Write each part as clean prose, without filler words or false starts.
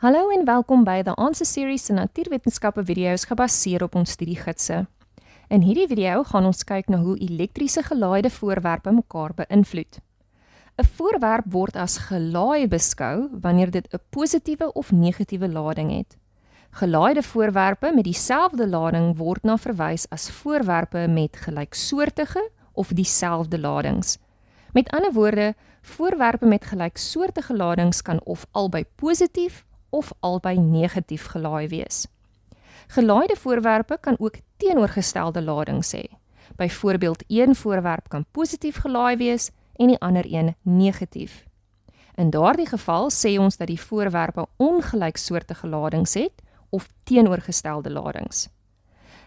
Hallo en welkom by The Answer Series se natuurwetenskappe video's gebaseer op ons studiegidse. In hierdie video gaan ons kyk na hoe elektriese gelaaide voorwerpe mekaar beïnvloed. 'n Voorwerp word as gelaai beskou wanneer dit 'n positiewe of negatiewe lading het. Gelaaide voorwerpe met dieselfde lading word na verwys as voorwerpe met gelyksoortige of dieselfde ladings. Met ander woorde, voorwerpe met gelyksoortige ladings kan of albei positief of albei negatief gelaai wees. Gelaaide voorwerpe kan ook teenoorgestelde ladings hê. Byvoorbeeld, een voorwerp kan positief gelaai wees en die ander een negatief. In daardie geval sê ons dat die voorwerpe ongelyksoortige ladings het of teenoorgestelde ladings.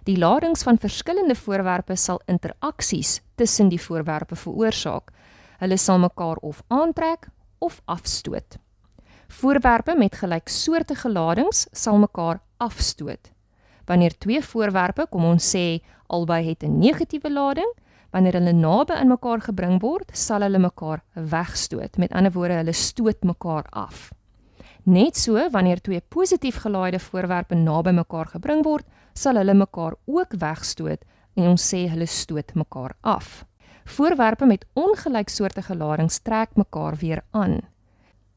Die ladings van verskillende voorwerpe sal interaksies tussen die voorwerpe veroorsaak. Hulle sal mekaar of aantrek of afstoot. Voorwerpe met gelyksoortige ladings sal mekaar afstoot. Wanneer twee voorwerpe, kom ons sê, albei het 'n negatiewe lading, wanneer hulle naby aan mekaar gebring word, sal hulle mekaar wegstoot. Met ander woorde, hulle stoot mekaar af. Net so, wanneer twee positief gelaaide voorwerpe naby mekaar gebring word, sal hulle mekaar ook wegstoot en ons sê hulle stoot mekaar af. Voorwerpe met ongelyksoortige ladings trek mekaar weer aan.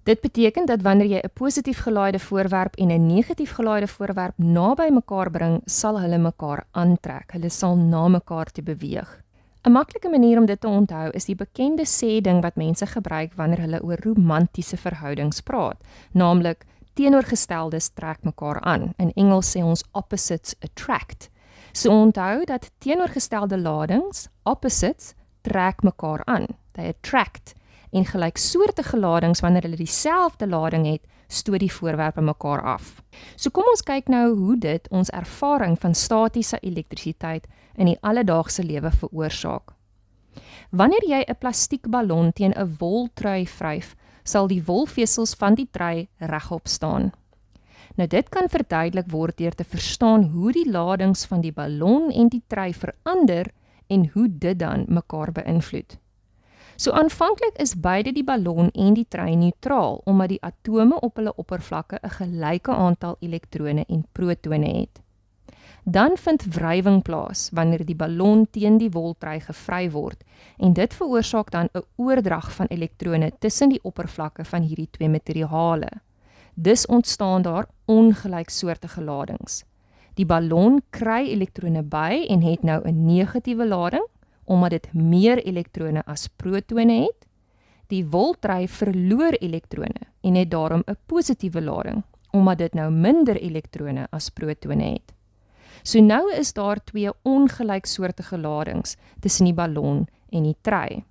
Dit beteken dat wanneer jy 'n positief gelaaide voorwerp en 'n negatief gelaaide voorwerp naby mekaar bring, sal hulle mekaar aantrek. Hulle sal na mekaar te beweeg. 'n Maklike manier om dit te onthou is die bekende sê-ding wat mense gebruik wanneer hulle oor romantiese verhoudings praat, naamlik teenoorgesteldes trek mekaar aan. In Engels sê ons opposites attract. So onthou dat teenoorgestelde ladings, opposites, trek mekaar aan. They attract. En gelyksoortige ladings, wanneer hulle dieselfde lading het, stoot die voorwerpe mekaar af. So kom ons kyk nou hoe dit ons ervaring van statiese elektrisiteit in die alledaagse lewe veroorsaak. Wanneer jy 'n plastiekballon teen 'n woltrui vryf, sal die wolvesels van die trui regop staan. Nou dit kan verduidelik word deur te verstaan hoe die ladings van die ballon en die trui verander en hoe dit dan mekaar beïnvloed. So aanvanklik is beide die ballon en die trui neutraal, omdat die atome op hulle oppervlakke 'n gelyke aantal elektrone en protone het. Dan vind wrywing plaas wanneer die ballon teen die woltrui gevry word, en dit veroorsaak dan 'n oordrag van elektrone tussen die oppervlakke van hierdie twee materiale. Dus ontstaan daar ongelyksoortige ladings. Die ballon kry elektrone by en het nou 'n negatiewe lading, omdat dit meer elektrone as protone het. Die woltrui verloor elektrone en het daarom 'n positiewe lading, omdat dit nou minder elektrone as protone het. So nou is daar twee ongelyksoortige ladings tussen die ballon en die trui.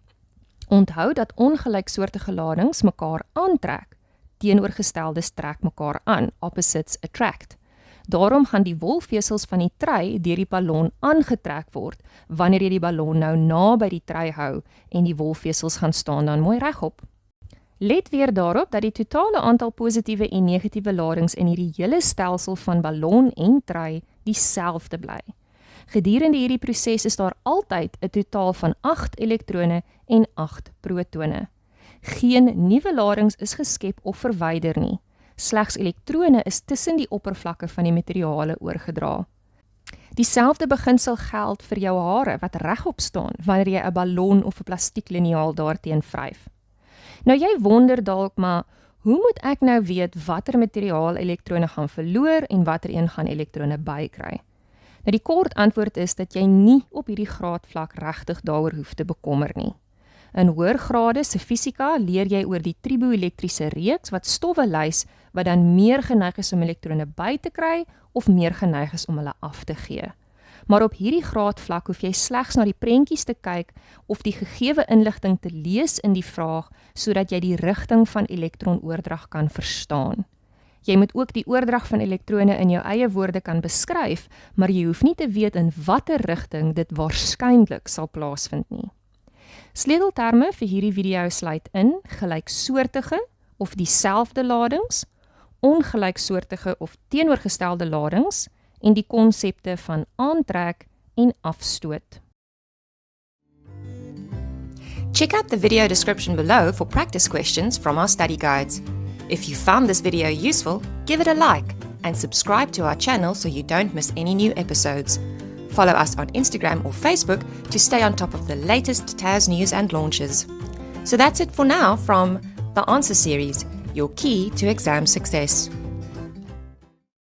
Onthou dat ongelyksoortige ladings mekaar aantrek, teenoorgesteldes trek mekaar aan, opposites attract. Daarom gaan die wolvesels van die trui deur die ballon aangetrek word, wanneer jy die ballon nou naby die trui hou en die wolvesels gaan staan dan mooi regop. Let weer daarop dat die totale aantal positiewe en negatiewe ladings in hierdie hele stelsel van ballon en trui dieselfde bly. Gedurende hierdie proses is daar altyd 'n totaal van 8 elektrone en 8 protone. Geen nuwe ladings is geskep of verwyder nie. Slegs elektrone is tussen die oppervlakke van die materiale oorgedra. Dieselfde beginsel geld vir jou hare wat regop staan wanneer jy 'n ballon of 'n plastiekliniaal daarteen vryf. Nou jy wonder dalk, maar hoe moet ek nou weet watter materiaal elektrone gaan verloor en watter een gaan elektrone bykry? Nou die kort antwoord is dat jy nie op hierdie graadvlak regtig daaroor hoef te bekommer nie. In hoër grade se fisika leer jy oor die triboelektriese reeks wat stowwe lys wat dan meer geneig is om elektrone by te kry of meer geneig is om hulle af te gee. Maar op hierdie graadvlak hoef jy slegs na die prentjies te kyk of die gegewe inligting te lees in die vraag sodat jy die rigting van elektronoordrag kan verstaan. Jy moet ook die oordrag van elektrone in jou eie woorde kan beskryf, maar jy hoef nie te weet in watter rigting dit waarskynlik sal plaasvind nie. Sleutelterme vir hierdie video sluit in gelyksoortige of dieselfde ladings, ongelyksoortige of teenoorgestelde ladings en die konsepte van aantrek en afstoot. Check out the video description below for practice questions from our study guides. If you found this video useful, give it a like and subscribe to our channel so you don't miss any new episodes. Follow us on Instagram or Facebook to stay on top of the latest TAS news and launches. So that's it for now from The Answer Series, your key to exam success.